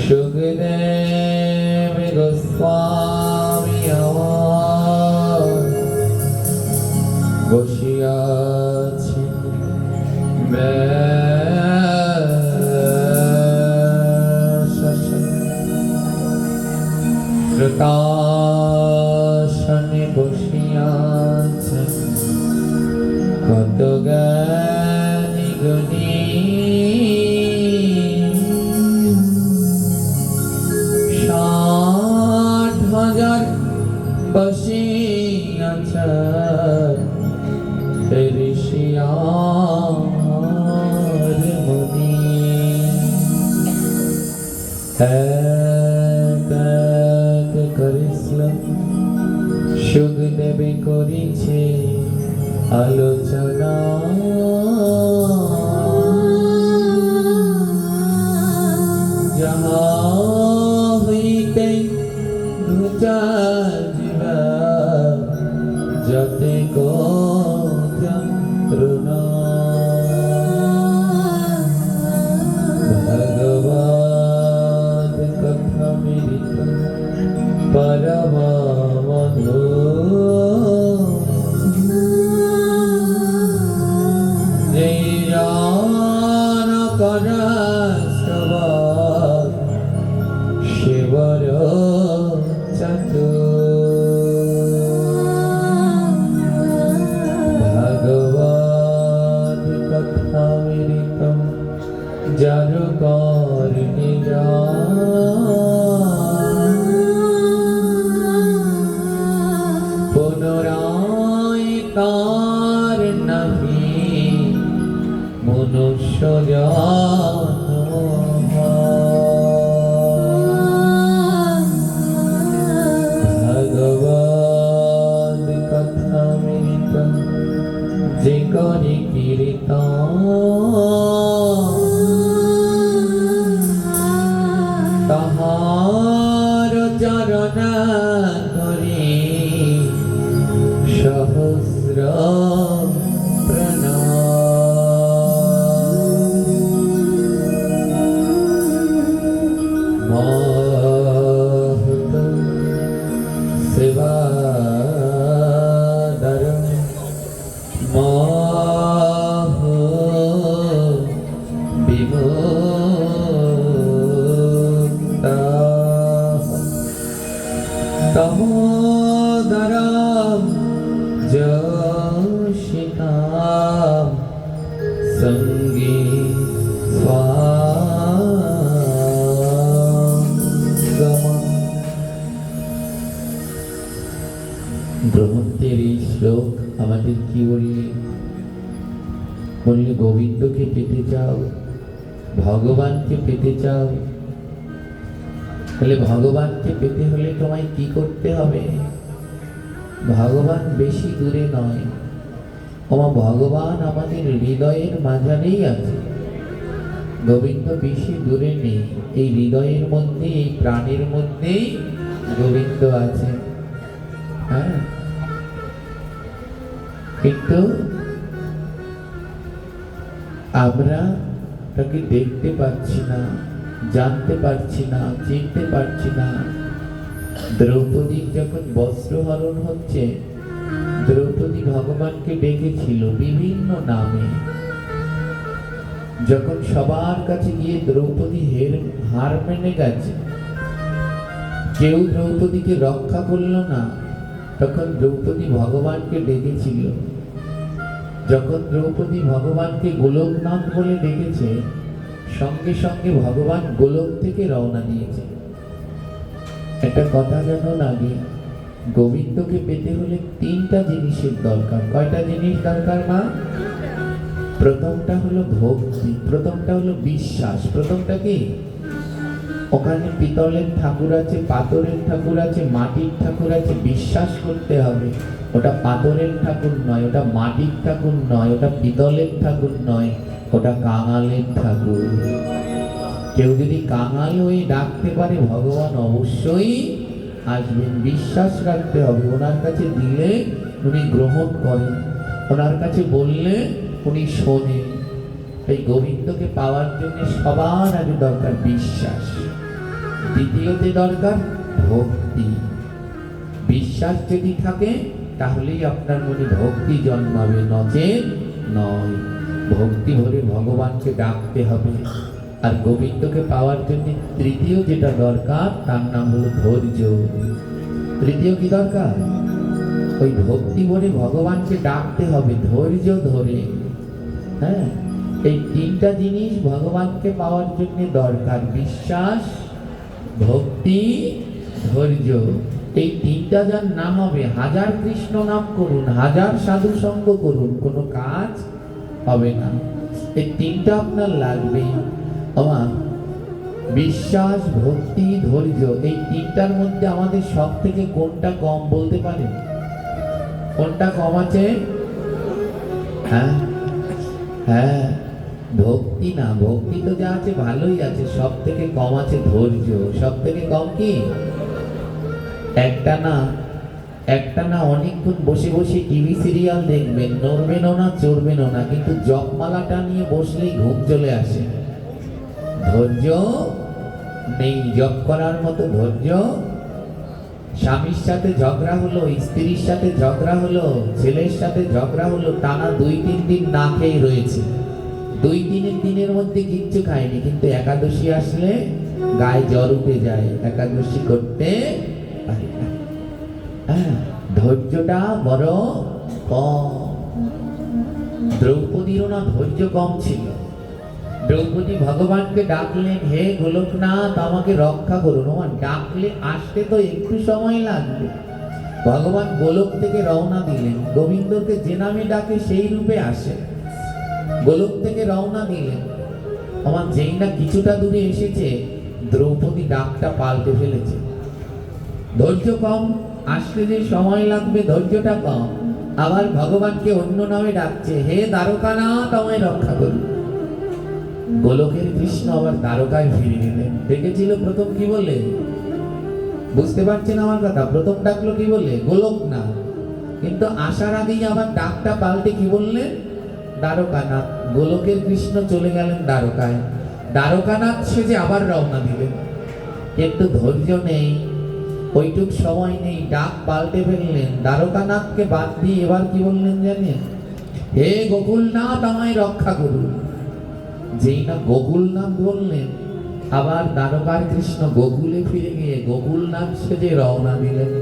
সুখদেব গোস্বামী আমার বসিয়াছি শ্রোতাসনে বসিয়াছে কত জ্ঞানী গুণী 60,000 বসিয়াছে ঋষিয়ার মুনি এক এক করে সুখদেবে করিছে আলোচনা যাহা হইতে ঘুচা জীবা যতে করুণা ভগবান কথা মৃত পরমাবধূ শিবর চাতু ভগবান কথামৃত যার করণে পুনরায় তার নাহি মনুষ্য ভগবান কথামৃত যে করে কীর্তন তাহার চরণ করে সহস্র তমোদরম যোশিতাম সঙ্গী গ্রহণের এই শ্লোক আমাদের কি বললে? বললে গোবিন্দকে পেতে চাও, ভগবানকে পেতে চাও, তাহলে ভগবানকে পেতে হলে তোমায় কি করতে হবে? ভগবান বেশি দূরে নয়, আমার ভগবান আমাদের হৃদয়ের মাঝানেই আছে। গোবিন্দ বেশি দূরে নেই, এই হৃদয়ের মধ্যে, এই প্রাণের মধ্যেই গোবিন্দ আছে। হ্যাঁ, কিন্তু আমরা তাকে দেখতে পাচ্ছি না, জানতে পারছি না, চিনতে পারছি না। দ্রৌপদীর যখন বস্ত্রহরণ হচ্ছে, দ্রৌপদী ভগবানকে ডেকেছিল বিভিন্ন নামে। যখন সবার কাছে গিয়ে দ্রৌপদী হার মেনে গেছে, কেউ দ্রৌপদীকে রক্ষা করল না, তখন দ্রৌপদী ভগবানকে ডেকেছিল। যখন দ্রৌপদী ভগবানকে গোলকনাথ বলে ডেকেছে, সঙ্গে সঙ্গে ভগবান গোলক থেকে রওনা দিয়েছে। একটা কথা জানুন, আগে গোবিন্দকে পেতে হলে 3টা জিনিসের দরকার। কয়টা জিনিস দরকার মা? প্রথমটা হলো ভক্তি, প্রথমটা হলো বিশ্বাস। প্রথমটা কি? ওখানে পিতলের ঠাকুর আছে, পাথরের ঠাকুর আছে, মাটির ঠাকুর আছে, বিশ্বাস করতে হবে ওটা পাথরের ঠাকুর নয়, ওটা মাটির ঠাকুর নয়, ওটা পিতলের ঠাকুর নয়, ওটা কাঙালের ঠাকুর। কেউ যদি কাঙাল হয়ে ডাকতে পারে, ভগবান অবশ্যই আসবেন। বিশ্বাস রাখতে হবে, ওনার কাছে দিলে উনি গ্রহণ করেন, ওনার কাছে বললে উনি শোনেন। এই গোবিন্দকে পাওয়ার জন্য সবার আগে দরকার বিশ্বাস। দ্বিতীয়তে দরকার ভক্তি। বিশ্বাস যদি থাকে তাহলেই আপনার মনে ভক্তি জন্মাবে, নচেৎ নয়। ভক্তি ভরে ভগবানকে ডাকতে হবে। আর গোবিন্দকে পাওয়ার জন্য তৃতীয় যেটা দরকার তার নাম হলো ধৈর্য। তৃতীয় কি দরকার? ওই ভক্তি ভরে ভগবানকে ডাকতে হবে ধৈর্য ধরে। হ্যাঁ, এই তিনটা জিনিস ভগবানকে পাওয়ার জন্য দরকার, বিশ্বাস, ভক্তি, ধৈর্য। এই তিনটা যার নাম হবে, হাজার কৃষ্ণ নাম করুন, হাজার সাধু সঙ্গ করুন, কোনো কাজ হবে না। এই তিনটা আপনার লাগবে। আমার বিশ্বাস, ভক্তি, ধৈর্য, এই তিনটার মধ্যে আমাদের সব থেকে কোনটা কম বলতে পারেন? কোনটা কম আছে? হ্যাঁ হ্যাঁ, ভক্তি না। ভক্তি তো যা আছে ভালোই আছে, সব থেকে কম আছে ধৈর্য। সব থেকে কম কি? একটা না অনেকক্ষণ বসে বসে টিভি সিরিয়াল দেখবেন, নড়বেনও না চড়বেনও না, কিন্তু জপমালাটা নিয়ে বসলেই ঘুম চলে আসে। ধৈর্য নেই, জপ করার মতো ধৈর্য। স্বামীর সাথে ঝগড়া হলো, স্ত্রীর সাথে ঝগড়া হলো, ছেলের সাথে ঝগড়া হলো, টানা 2-3 দিন না খেয়ে রয়েছে। 2-3 দিনের মধ্যে কিচ্ছু খায়নি, কিন্তু একাদশী আসলে গায়ে জ্বর উঠে যায়, একাদশী করতে পারে না। হ্যাঁ, ধৈর্যটা বড় কম। দ্রৌপদীরও না ধৈর্য কম ছিল। দ্রৌপদী ভগবানকে ডাকলেন, হে গোলকনাথ আমাকে রক্ষা করুন। আমার ডাকলে আসতে তো একটু সময় লাগবে। ভগবান গোলক থেকে রওনা দিলেন, গোবিন্দকে যে নামে ডাকে সেই রূপে আসে। গোলক থেকে রওনা দিলেন, আমার যেই না কিছুটা দূরে এসেছে, দ্রৌপদী ডাকটা পাল্টে ফেলেছে। ধৈর্য কম, আসতে যে সময় লাগবে ধৈর্যটা কম। আবার ভগবানকে অন্য নামে ডাকছে, হে দ্বারকানাথ আমায় রক্ষা করুন। গোলকের কৃষ্ণ আবার দ্বারকায় ফিরে গেলেন। ডেকেছিল প্রথম কি বলে? বুঝতে পারছেন আমার কথা? প্রথম ডাকলো কি বলে? গোলক না, কিন্তু আসার আগেই আবার ডাকটা পাল্টে কি বললেন? দ্বারকানাথ। গোলকের কৃষ্ণ চলে গেলেন দ্বারকায়। দ্বারকানাথ সেজে আবার রওনা দিলেন, কিন্তু ধৈর্য নেই, ওইটুক সময় নেই, ডাক পাল্টে ফেললেন। দ্বারকানাথকে বাদ দিয়ে এবার কি বললেন জানেন? হে গোকুলনাথ আমায় রক্ষা করুন। যেই না গোকুলনাথ বললেন, আবার দ্বারকার কৃষ্ণ গোকুলে ফিরে গিয়ে গোকুলনাথ সেজে রওনা দিলেন।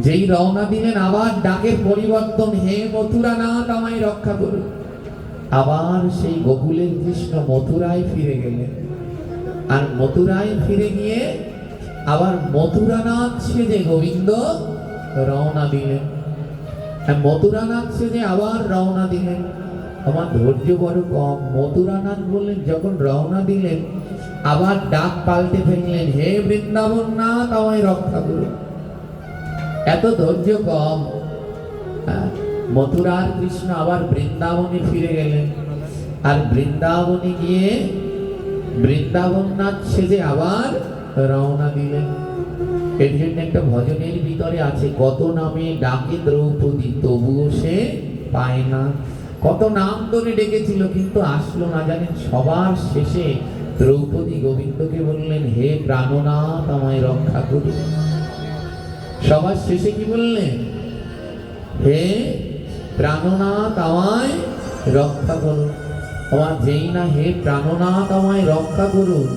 যেই রওনা দিলেন, আবার ডাকের পরিবর্তন, হে মথুরানাথ আমায় রক্ষা করুন। আবার সেই গোকুলের কৃষ্ণ মথুরায় ফিরে গেলেন। আর মথুরায় ফিরে গিয়ে আবার মথুরানাথ সেজে গোবিন্দ রওনা দিলেন। মথুরানাথ সেজে আবার রওনা দিলেন। আমার ধৈর্য বড় কম। মথুরানাথ বললেন, যখন রওনা দিলেন আবার ডাক পাল্টে ফেললেন, হে বৃন্দাবন নাথ আমায় রক্ষা করুন। এত ধৈর্য কম। মথুরার কৃষ্ণ আবার বৃন্দাবনে ফিরে গেলেন। আর বৃন্দাবনে গিয়ে বৃন্দাবননাথ সেজে আবার রওনা দিলেন। এর জন্য একটা ভজনের ভিতরে আছে, কত নামে ডাকে দ্রৌপদী তবুও সে পায় না। কত নাম ধরে ডেকেছিল কিন্তু আসলো না। জানেন, সবার শেষে দ্রৌপদী গোবিন্দকে বললেন, হে প্রাণনাথ আমায় রক্ষা করুন। সবার শেষে কি বললেন? হে প্রাণনাথ আমায় রক্ষা করুন। আমার যেই না হে প্রাণনাথ আমায় রক্ষা করুন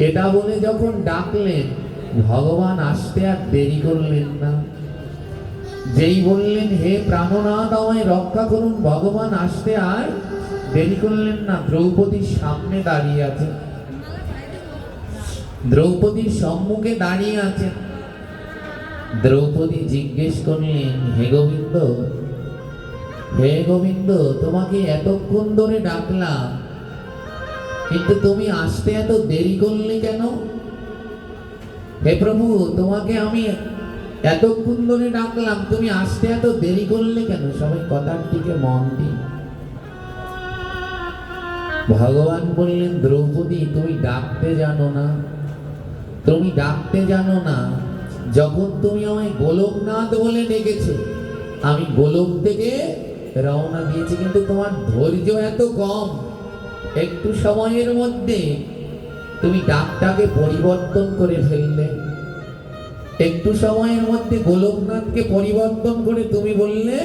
এটা বলে যখন ডাকলেন, ভগবান আসতে আর দেরি করলেন না। যেই বললেন হে প্রাণনাথ আমায় রক্ষা করুন, ভগবান আসতে আর দেরি করলেন না। দ্রৌপদীর সামনে দাঁড়িয়ে আছে, দ্রৌপদীর সম্মুখে দাঁড়িয়ে আছে। দ্রৌপদী জিজ্ঞেস করলেন, হে গোবিন্দ, হে গোবিন্দ, তোমাকে এতক্ষণ ধরে ডাকলাম, কিন্তু তুমি আসতে এত দেরি করলে কেন? হে প্রভু, তোমাকে আমি এতক্ষণ ধরে ডাকলাম, তুমি আসতে এত দেরি করলে কেন? সবাই কথার দিকে মন দিন। ভগবান বললেন, দ্রৌপদী তুমি ডাকতে জানো না, তুমি ডাকতে জানো না। যখন তুমি আমায় গোলকনাথ বলে ডেকেছো, আমি গোলক থেকে রওনা দিয়েছি, কিন্তু তোমার ধৈর্য এত কম। একটু সময়ের মধ্যে তুমি ডাকটাকে পরিবর্তন করে ফেললে। একটু সময়ের মধ্যে গোলকনাথকে পরিবর্তন করে তুমি বললে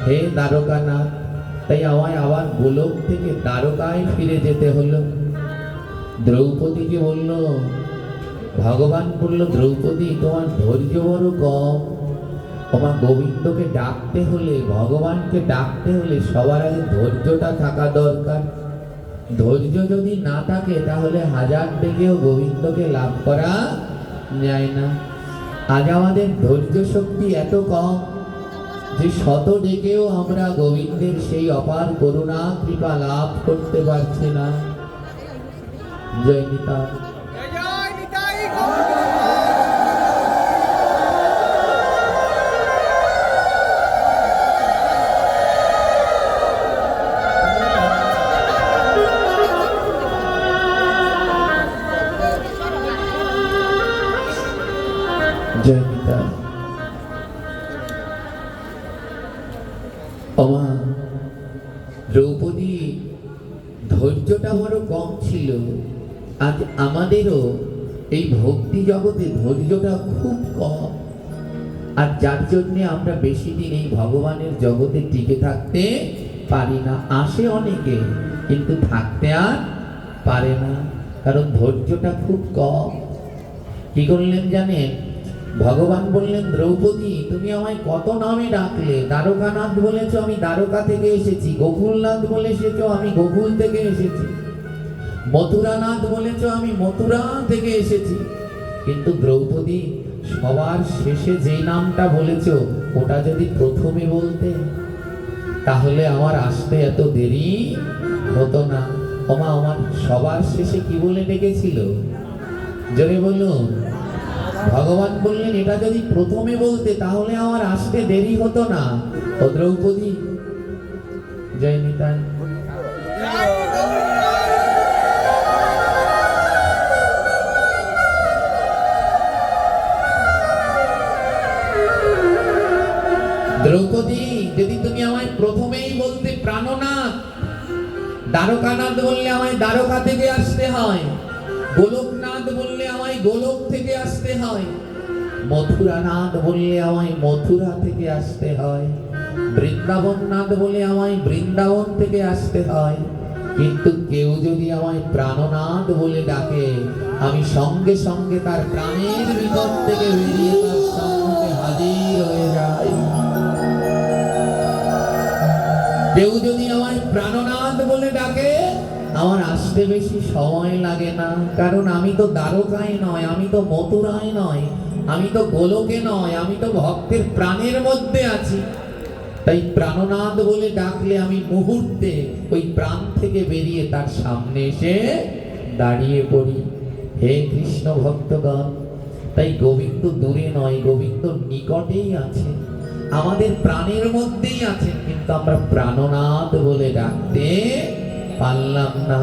হে দ্বারকানাথ। তাই আমায় আবার গোলক থেকে দ্বারকায় ফিরে যেতে হলো। দ্রৌপদীকে বলল, ভগবান বলল, দ্রৌপদী তোমার ধৈর্য বড় কম। তোমার গোবিন্দকে ডাকতে হলে, ভগবানকে ডাকতে হলে সবার আগে ধৈর্যটা থাকা দরকার। ধৈর্য যদি না থাকে তাহলে হাজার ডেকেও গোবিন্দকে লাভ করা যায় না। আজ আমাদের ধৈর্য শক্তি এত কম যে শত ডেকেও আমরা গোবিন্দের সেই অপার করুণা কৃপা লাভ করতে পারছি না। জয় নিতাই। জয় নিতাই। ওমা, দ্রৌপদী ধৈর্যটা বড় কম ছিল। আজ আমাদেরও এই ভক্তি জগতে ধৈর্যটা খুব কম। আর যার জন্যে আমরা বেশি দিন এই ভগবানের জগতে টিকে থাকতে পারি না। আসে অনেকে, কিন্তু থাকতে আর পারে না, কারণ ধৈর্যটা খুব কম। কি করলেন জানেন? ভগবান বললেন, দ্রৌপদী তুমি আমায় কত নামে ডাকলে। দ্বারকানাথ বলেছ, আমি দ্বারকা থেকে এসেছি। গোকুলনাথ বলেছ, আমি গোকুল থেকে এসেছি। মথুরানাথ বলেছ, আমি মথুরা থেকে এসেছি। কিন্তু দ্রৌপদী, সবার শেষে যে নামটা বলেছ ওটা যদি প্রথমে বলতে তাহলে আমার আসতে এত দেরি হতো না। ওমা, আমার সবার শেষে কি বলে ডেকেছিল? জোরে বলুন। ভগবান বললেন, এটা যদি প্রথমে বলতে তাহলে আমার আসতে দেরি হতো না। ও দ্রৌপদী, জয় নিতাই। দ্রৌপদী, যদি তুমি আমায় প্রথমেই বলতে প্রাণনাথ, দ্বারকানাথ বললে আমায় দ্বারকা থেকে আসতে হয়, গোলকনাথ বললে আমায় গোলক থেকে আসতে হয়, মথুরানাথ বললে আমায় মথুরা থেকে আসতে হয়, বৃন্দাবননাথ বলে আমায় বৃন্দাবন থেকে আসতে হয়। কিন্তু কেউ যদি আমায় প্রাণনাথ বলে ডাকে, আমি সঙ্গে সঙ্গে তার প্রাণের ভিতর থেকে বেরিয়ে তার সম্মুখে হাজির হয়ে যাই। কেউ যদি আমায় প্রাণনাথ বলে ডাকে, আমার আসতে বেশি সময় লাগে না, কারণ আমি তো দ্বারকায় নয়, আমি তো মথুরায় নয়, আমি তো গোলকে নয়, আমি তো ভক্তের প্রাণের মধ্যে আছি। তাই প্রাণনাথ বলে ডাকলে আমি মুহূর্তে ওই প্রাণ থেকে বেরিয়ে তার সামনে এসে দাঁড়িয়ে পড়ি। হে কৃষ্ণ ভক্তগণ, তাই গোবিন্দ দূরে নয়, গোবিন্দ নিকটেই আছে, আমাদের প্রাণের মধ্যেই আছেন, কিন্তু আমরা প্রাণনাথ বলে ডাকতে পারলাম না।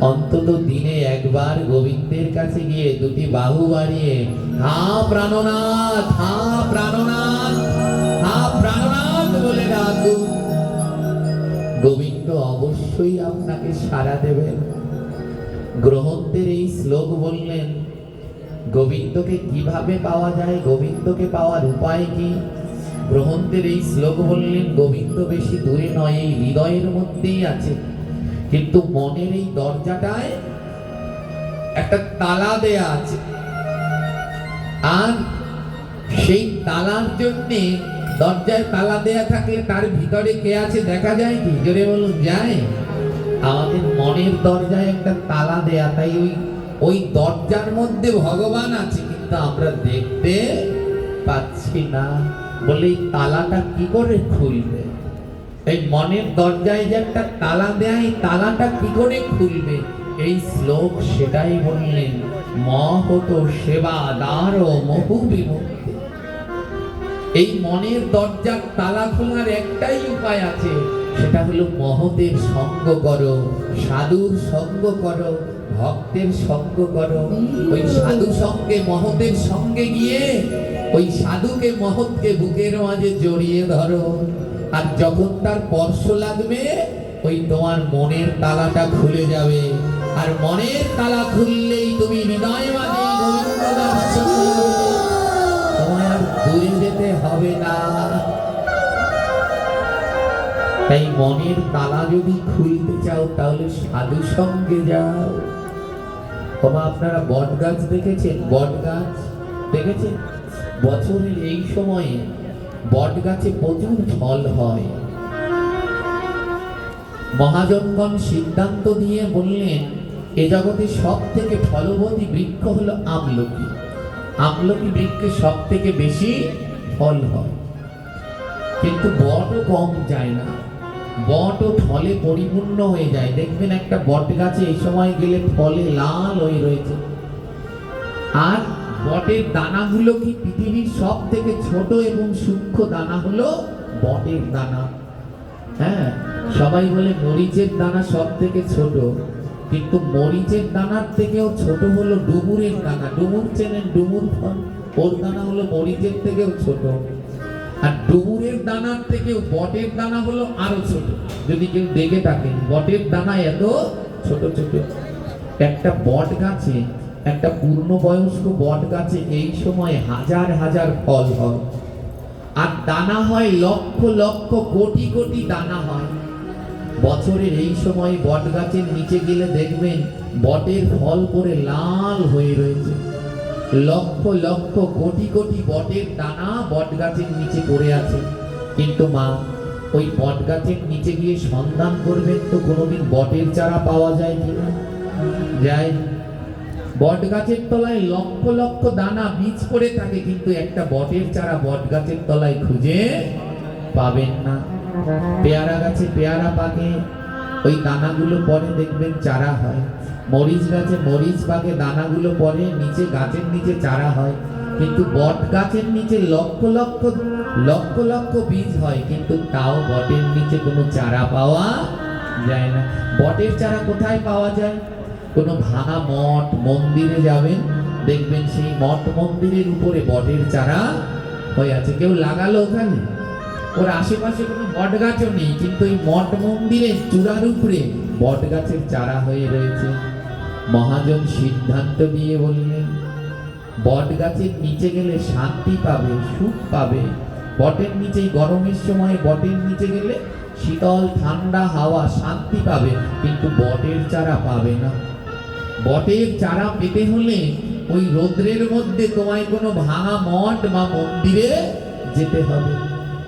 অন্তত দিনে একবার গোবিন্দের কাছে গিয়ে দুটি বাহু বাড়িয়ে হা প্রাণনাথ, হা প্রাণনাথ, হা প্রাণনাথ বলে ডাকুন। গোবিন্দ অবশ্যই আপনাকে সাড়া দেবেন। গ্রহণদের এই শ্লোক বললেন, গোবিন্দকে কিভাবে পাওয়া যায়, গোবিন্দকে পাওয়ার উপায় কি? গ্রহণদের এই শ্লোক বললেন, গোবিন্দ বেশি দূরে নয়, এই হৃদয়ের মধ্যেই আছে, কিন্তু মনের এই দরজাটায় একটা তালা দেয়া আছে। আর সেই তালার জন্যে, দরজায় তালা দেয়া থাকলে তার ভিতরে কে আছে দেখা যায় কি? জোরে বলুন, যায়? আমাদের মনের দরজায় একটা তালা দেয়া, তাই ওই দরজার মধ্যে ভগবান আছে, কিন্তু আমরা দেখতে পাচ্ছি না। বলে এই তালাটা কি করে খুলবে? এই মনের দরজায় যে একটা তালা দেয়, এই তালাটা কি করে খুলবে? এই শ্লোক সেটাই বললেন, মহত সেবা দ্বার মহু বিমুক্তি। এই মনের দরজার তালা খোলার একটাই উপায় আছে, সেটা হলো মহতের সঙ্গ করো, সাধুর সঙ্গ করো, ভক্তের সঙ্গ করো। ওই সাধু সঙ্গে, মহতের সঙ্গে গিয়ে ওই সাধুকে মহৎকে বুকের মাঝে জড়িয়ে ধরো। আর যখন তার স্পর্শ লাগবে, ওই তোমার মনের তালাটা খুলে যাবে। আর মনের তালা খুললেই তুমি হৃদয় মাঝে গোবিন্দ দর্শন করবে। তোমায় আর দূরে যেতে হবে না। তাই মনের তালা যদি খুলতে চাও তাহলে সাধু সঙ্গে যাও। আপনারা বট গাছ দেখেছেন? বট গাছ দেখেছেন? বছরের এই সময়ে বট গাছে প্রচুর ফল হয়। মহাজনগণ সিদ্ধান্ত দিয়ে বললেন এ জগতে সব থেকে ফলবতী বৃক্ষ হলো আমলকি। আমলকি বৃক্ষে সব থেকে বেশি ফল হয়, কিন্তু বটও কম যায় না, বটও ফলে পরিপূর্ণ হয়ে যায়। দেখবেন একটা বট গাছে এই সময় গেলে ফলে লাল হয়ে রয়েছে। আর বটের দানাগুলো কি পৃথিবীর সব থেকে ছোট এবং সূক্ষ্ম দানা হলো বটের দানা। হ্যাঁ, সবাই বলে মরিচের দানা সব থেকে ছোট, কিন্তু মরিচের দানার থেকেও ছোট হলো ডুমুরের দানা। ডুমুর চেনেন? ডুমুর ফল, ওর দানা হলো মরিচের থেকেও ছোট। আর ডুমুরের দানার থেকেও বটের দানা হলো আরো ছোট। যদি কেউ দেখে থাকেন, বটের দানা এত ছোট ছোট। একটা বট গাছে, একটা পূর্ণবয়স্ক বট গাছে এই সময় হাজার হাজার ফল হয়, আর দানা হয় লক্ষ লক্ষ কোটি কোটি দানা হয়। বছরের এই সময় বট গাছের নিচে গেলে দেখবেন বটের ফল পরে লাল হয়ে রয়েছে। লক্ষ লক্ষ কোটি কোটি বটের দানা বট গাছের নিচে পড়ে আছে। কিন্তু মা, ওই বট গাছের নিচে গিয়ে সন্ধান করবেন তো কোনোদিন বটের চারা পাওয়া যায় কিনা? যায়। বট গাছের তলায় লক্ষ লক্ষ দানা বীজ পড়ে থাকে, কিন্তু একটা বটের চারা বট গাছের তলায় খুঁজে পাবেন না। পেয়ারা গাছে পেয়ারা পাকে, ওই দানাগুলো পরে দেখবেন চারা হয়। মরিচ গাছে মরিচ পাকে, দানাগুলো পরে নিচে গাছের নিচে চারা হয়। কিন্তু বট গাছের নিচে লক্ষ লক্ষ লক্ষ লক্ষ বীজ হয়, কিন্তু তাও বটের নিচে কোনো চারা পাওয়া যায় না। বটের চারা কোথায় পাওয়া যায়? কোনো ভাঙা মঠ মন্দিরে যাবেন, দেখবেন সেই মঠ মন্দিরের উপরে বটের চারা হয়ে আছে। কেউ লাগালো ওখানে, ওর আশেপাশে কোনো বট গাছও নেই, কিন্তু এই মঠ মন্দিরের চূড়ার উপরে বট গাছের চারা হয়ে রয়েছে। মহাজন সিদ্ধান্ত দিয়ে বললেন বট গাছের নিচে গেলে শান্তি পাবে, সুখ পাবে। বটের নিচে গরমের সময় বটের নিচে গেলে শীতল ঠান্ডা হাওয়া, শান্তি পাবে, কিন্তু বটের চারা পাবে না। বটের চারা পেতে হলে ওই রৌদ্রের মধ্যে তোমায় কোনো ভাঙা মঠ বা মন্দিরে যেতে হবে।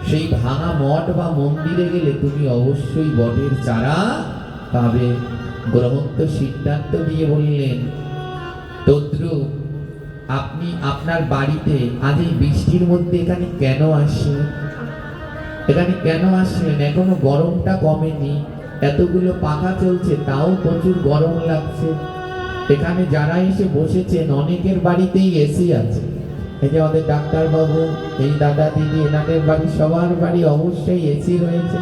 সেই ভাঙা মঠ বা মন্দিরে গেলে তুমি অবশ্যই বটের চারা পাবে। গ্রহন্ত সিদ্ধান্ত দিয়ে বললেন তদ্রুপ আপনি আপনার বাড়িতে আজ এই বৃষ্টির মধ্যে এখানে কেন আসলেন? এখানে কেন আসলেন? এখনো গরমটা কমেনি, এতগুলো পাখা চলছে তাও প্রচুর গরম লাগছে। এখানে যারা এসে বসেছেন অনেকের বাড়িতেই এসি আছে। এই যে আমাদের ডাক্তার বাবু, এই দাদা দিদি, এনাদের বাড়ি সবার বাড়ি অবশ্যই এসি রয়েছে।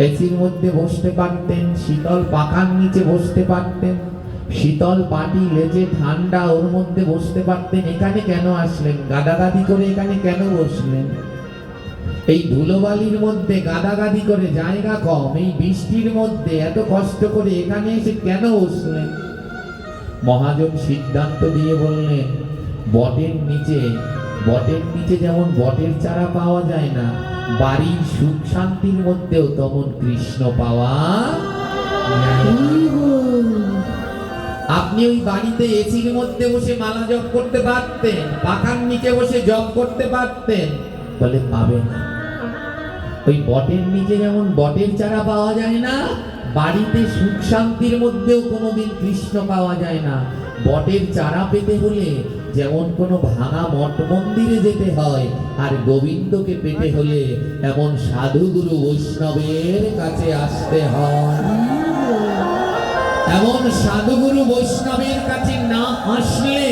এসির মধ্যে বসতে পারতেন, শীতল পাখার নিচে বসতে পারতেন, শীতল পাটি লেজে ঠান্ডা ওর মধ্যে বসতে পারতেন। এখানে কেন আসলেন? গাদাগাদি করে এখানে কেন বসলেন? এই ধুলোবালির মধ্যে গাদাগাদি করে, জায়গা কম, এই বৃষ্টির মধ্যে এত কষ্ট করে এখানে এসে কেন বসলেন? মহাজন সিদ্ধান্ত দিয়ে বললেন বটের নিচে যেমন বটের চারা পাওয়া যায় না, বাড়ির সুখ শান্তির মধ্যেও তেমন কৃষ্ণ পাওয়া যায়। আপনি ওই বাড়িতে এসির মধ্যে বসে মালা জপ করতে পারতেন, পাখার নিচে বসে জপ করতে পারতেন, বলে পাবেন না। ওই বটের নিচে যেমন বটের চারা পাওয়া যায় না, বাড়িতে সুখ শান্তির মধ্যেও কোনোদিন কৃষ্ণ পাওয়া যায় না। বটের চারা পেতে হলে যেমন কোনো ভাঙা মঠ মন্দিরে যেতে হয়, আর গোবিন্দকে পেতে হলে এমন সাধু গুরু বৈষ্ণবের কাছে আসতে হয়। এমন সাধু গুরু বৈষ্ণবের কাছে না আসলে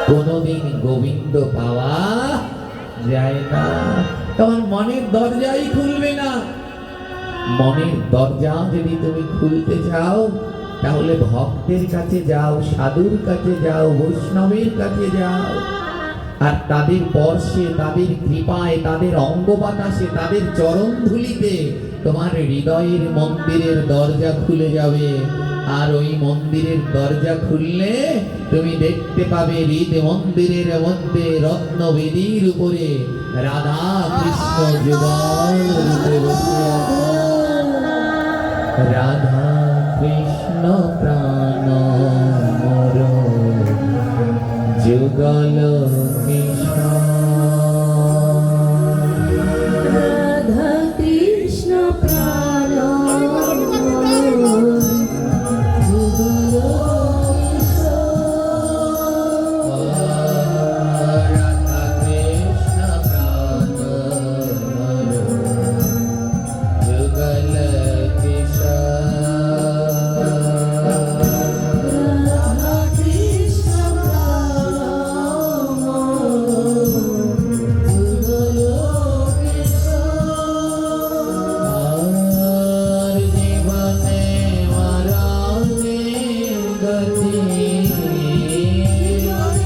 কোনোদিন গোবিন্দ পাওয়া যায় না। তোমার মনের দরজাই খুলবে না। মনের দরজা যদি তুমি খুলতে চাও তাহলে ভক্তের কাছে যাও, সাধুর কাছে যাও, বৈষ্ণবের কাছে যাও, আর তাদের স্পর্শে, তাদের কৃপায়, তাদের অঙ্গ বাতাসে, তাদের চরণ ধুলিতে তোমার হৃদয়ের মন্দিরের দরজা খুলে যাবে। আর ওই মন্দিরের দরজা খুললে তুমি দেখতে পাবে হৃদ মন্দিরের মধ্যে রত্নবেদীর উপরে রাধা কৃষ্ণ যুগল রূপে বসে আছেন। রাধা কৃষ্ণ প্রাণ মোর যুগল কৃষ্ণ। রাধা কৃষ্ণ প্রাণ যুগল রাধা কৃষ্ণ প্রাণ মোর যুগল কৃষ্ণ। রাধা কৃষ্ণ প্রাণ যুগল আর জীবনে মরণে গতি জীবন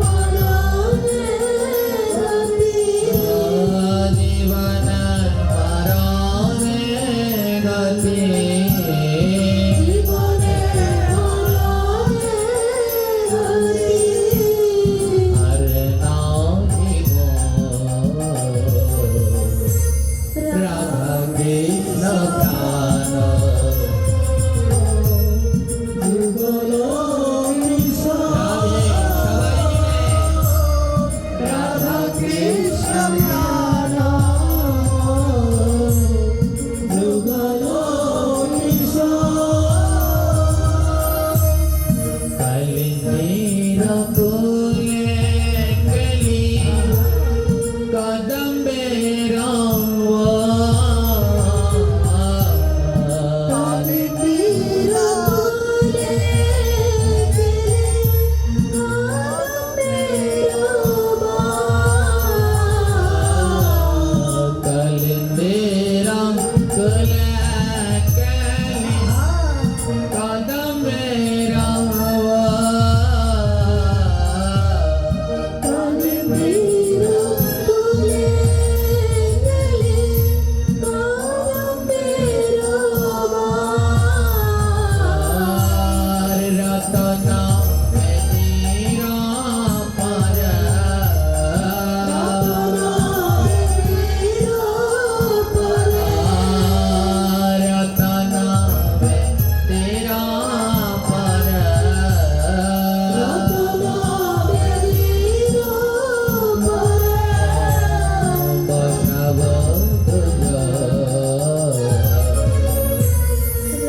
মরণে গতি আর নাহিব রাধা কৃষ্ণ প্রাণ যুগল কৃষ্ণ। সবাই মিলে রাধা কৃষ্ণ প্রাণ যুগল কৃষ্ণ। কালিন্দীর কোলে কলি কদম্বের কালিন্দীর কোলে কলি কদম্বের রতনা মেদিরা পার রতনা মেদিরা পার বসব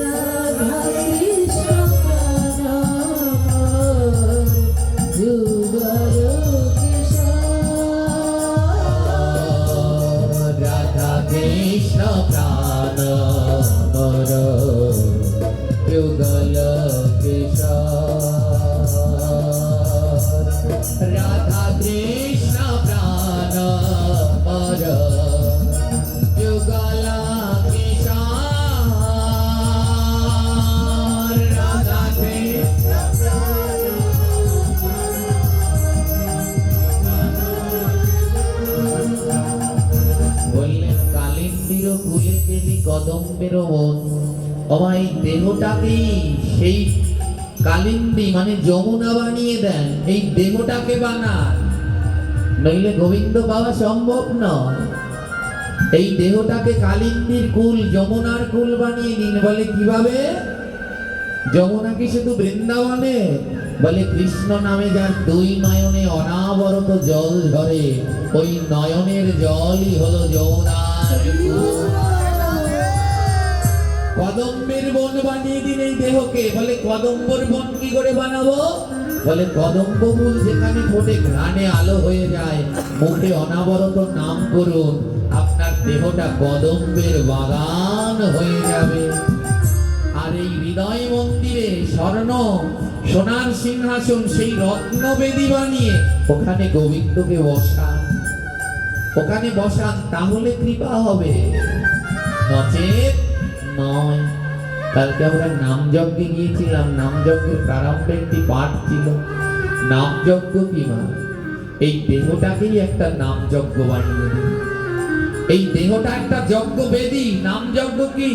রাধা কৃষ্ণ প্রাণ যুগল কৃষ্ণ রাধা কৃষ্ণ প্রাণ মোর যুগল কিশোর। রাধা কৃষ্ণ প্রাণ মোর যুগল কিশোর। রাধা কৃষ্ণ বললেন কালিন্দীর কুলে দেবী কদম্বের বন। আমার এই দেহটাকেই সেই কালিন্দী মানে যমুনা বানিয়ে দেন, এই দেহটাকে বানান, নইলে গোবিন্দ পাওয়া সম্ভব নয়। এই দেহটাকে কালিন্দীর কুল যমুনার কুল বানিয়ে দিন। বলে কিভাবে? যমুনা কি শুধু বৃন্দাবনে? বলে কৃষ্ণ নামে যার দুই নয়নে অনাবরত জল ঝরে, ওই নয়নের জলই হলো যমুনার কুল। কদম্বের বন বানিয়ে দিন এই দেহকে। বলে কদম্বর বন কি করে বানাবো? বলে কদম্ব ফুল যেখানে ফোটে ঘ্রাণে আলো হয়ে যায়, মুখে অনাবরত নাম করুন, আপনার দেহটা কদম্বের বাগান হয়ে যাবে। আর এই হৃদয় মন্দিরে স্বর্ণ সোনার সিংহাসন, সেই রত্নবেদী বানিয়ে ওখানে গোবিন্দকে বসান, ওখানে বসান, তাহলে কৃপা হবে, নচেত নয়। কালকে আমরা নাম যজ্ঞে গিয়েছিলাম, নাম যজ্ঞের প্রারম্ভে একটি পাঠ ছিল, নাম যজ্ঞ কি মা? এই দেহটাকেই একটা নাম যজ্ঞ বানিয়ে দিন। এই দেহটা একটা যজ্ঞ বেদী। নাম যজ্ঞ কি?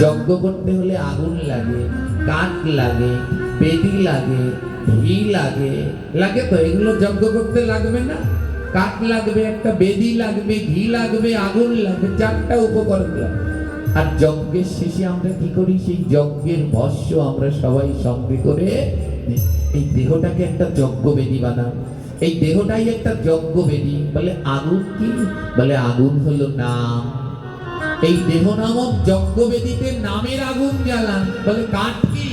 যজ্ঞ করতে হলে আগুন লাগে, কাঠ লাগে, বেদি লাগে, ঘি লাগে, লাগে তো এগুলো যজ্ঞ করতে লাগবে না? কাঠ লাগবে, একটা বেদি লাগবে, ঘি লাগবে, আগুন লাগবে, চারটা উপকরণ লাগবে। আর যজ্ঞের শেষে আমরা কি করি? সেই যজ্ঞের ভস্য আমরা সবাই সঙ্গে করে এই দেহটাকে একটা যজ্ঞ বেদি বানাই। এই দেহটাই একটা যজ্ঞ বেদি। বলে আগুন কি? বলে আগুন হলো নাম। এই দেহ নামক যজ্ঞ বেদিতে নামের আগুন জ্বালান। বলে কাঠ কি?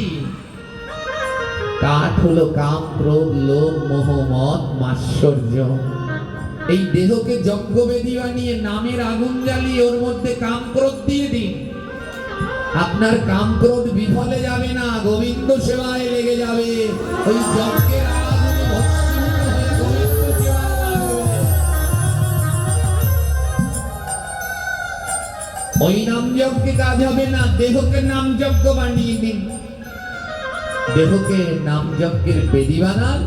কাঠ হলো কাম, ক্রোধ, লোভ, মোহ, মদ, মাৎসর্য। এই দেহকে যজ্ঞ বেদি বানিয়ে নামের আগুন জ্বালিয়ে ওর মধ্যে কাম ক্রোধ দিয়ে দিন। আপনার কাম ক্রোধ বিফলে যাবে না, গোবিন্দ সেবায় লেগে যাবে। ওই যজ্ঞের আগুনে ভস্মীভূত হয়ে গোবিন্দ সেবায় লাগবে। ওই নাম যজ্ঞে কাজ হবে না, দেহকে নাম যজ্ঞ বানিয়ে দিন। দেহকে নাম যজ্ঞের বেদি বানান,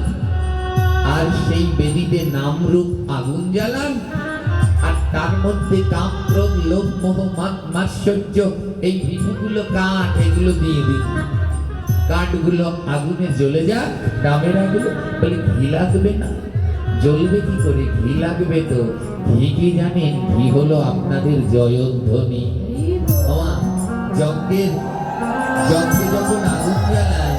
আর সেই বেদিতে নাম রূপ আগুন জ্বালান, আর তার মধ্যে কাম, ক্রোধ, লোভ, মোহ, মাৎসর্য এই বিভূগুলো কাঠ, এগুলো দিয়ে দিন। কাঠগুলো আগুনে জ্বলে যাক, নামের আগুনে। বলে ঘি লাগবে না? জ্বলবে কি করে? ঘি লাগবে তো। ঘি কি জানেন? ঘি হলো আপনাদের জয়ধ্বনি। যজ্ঞে যখন আগুন জ্বালায়,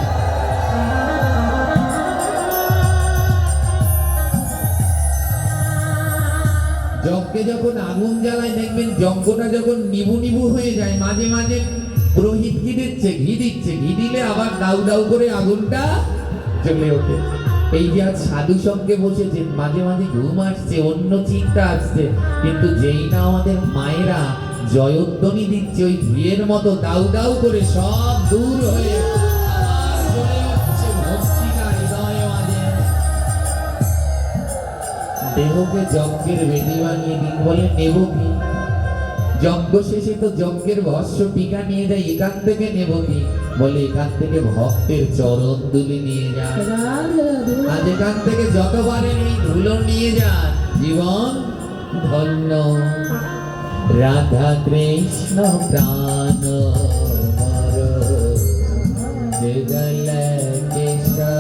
যজ্ঞে যখন আগুন জ্বালায়, দেখবেন যজ্ঞটা যখন নিবু নিবু হয়ে যায়, মাঝে মাঝে পুরোহিত কি দিচ্ছে? ঘি দিচ্ছে। ঘি দিলে আবার দাউ দাউ করে আগুনটা জ্বলে ওঠে। এই যে আজ সাধু সঙ্গে বসেছেন, মাঝে মাঝে ঘুম আসছে, অন্য চিন্তা আসছে, কিন্তু যেই না আমাদের মায়েরা জয়ধ্বনি দিচ্ছে, ওই ঘিয়ের মতো দাউ দাউ করে সব দূর হয়ে আবার জ্বলে উঠছে ভক্তিটা হৃদয়ে মাঝে। দেহকে যজ্ঞের বেদি বানিয়ে দিন। বলে নেব কি? যজ্ঞ শেষে তো যজ্ঞের ভস্য টিকা নিয়ে যায়, এখান থেকে নেব কি? বলে এখান থেকে ভক্তের চরণ দুলি নিয়ে যান। আজ এখান থেকে যত পারেন এই ধুলো নিয়ে যান, জীবন ধন্য। রাধা কৃষ্ণ প্রাণ মর যুগল কেশা।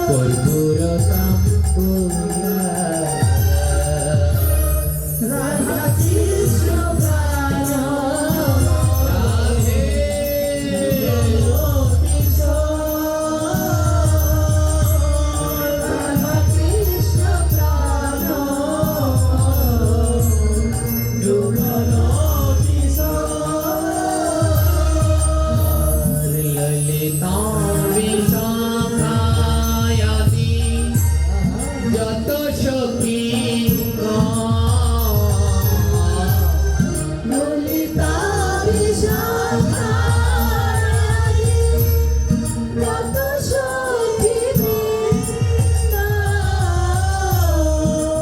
কর্পূরতাম পুরা রাধা কৃষ্ণ প্রাণ রাধে রাধা কৃষ্ণ প্রাণ ললিতা বিশাখায়াদি যত সখী ললিতা বিশাখায়াদি যত সখী বৃন্দ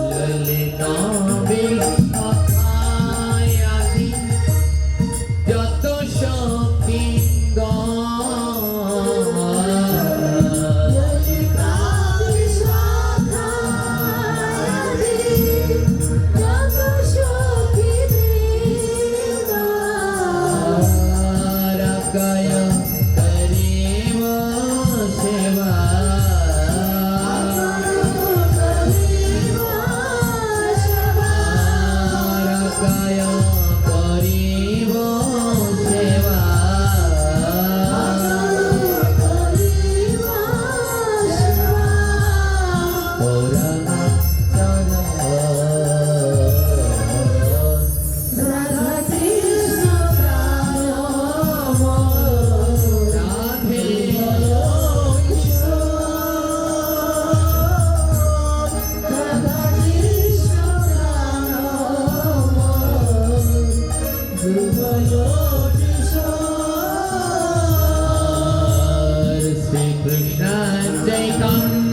ললিতা বিশাখায়াদি যত সখী ললিতা বিশাখায়াদি যত সখী বৃন্দ রাগায় করিব সেবা রাগায় করিব সেবা পুরাণ রাধে শ্রী কৃষ্ণ চৈতন্য